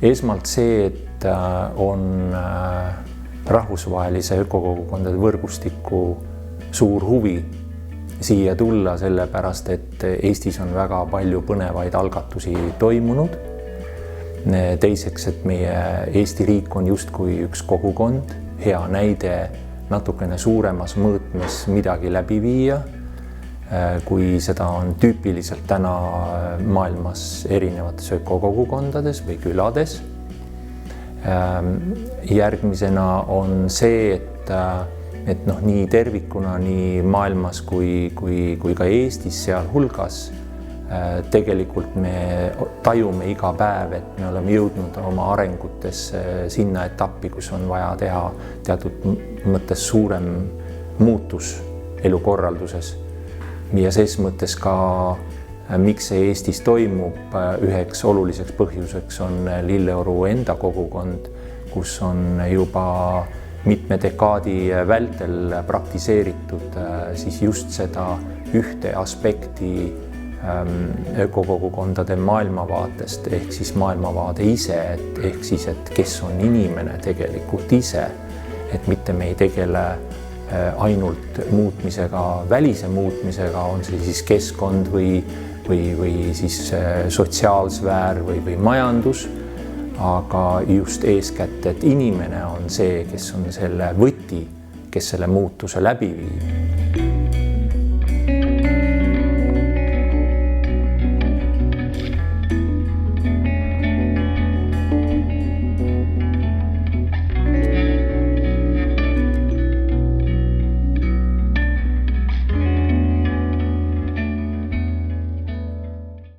Esmalt see, et on rahvusvahelise ökokogukondade võrgustiku suur huvi siia tulla, sellepärast et Eestis on väga palju põnevaid algatusi toimunud. Teiseks, et meie Eesti riik on justkui üks kogukond, hea näide natukene suuremas mõõtmes midagi läbi viia, kui seda on tüüpiliselt täna maailmas erinevates ökokogukondades või külades. Järgmisena on see, et nii tervikuna nii maailmas kui ka Eestis sealhulgas tegelikult me tajume iga päev, et me oleme jõudnud oma arengutes sinna etappi, kus on vaja teha teatud mõttes suurem muutus elukorralduses. Ja ses mõttes ka, miks see Eestis toimub, üheks oluliseks põhjuseks on Lilleoru enda kogukond, kus on juba mitme dekaadi vältel praktiseeritud siis just seda ühte aspekti ökokogukondade maailmavaatest, ehk siis maailmavaade ise, ehk siis, et kes on inimene tegelikult ise, et mitte me ei tegele ainult muutmisega, välise muutmisega, on see siis keskkond või siis sotsiaalsfäär või majandus, aga just eeskätt, et inimene on see, kes on selle võti, kes selle muutuse läbi viib.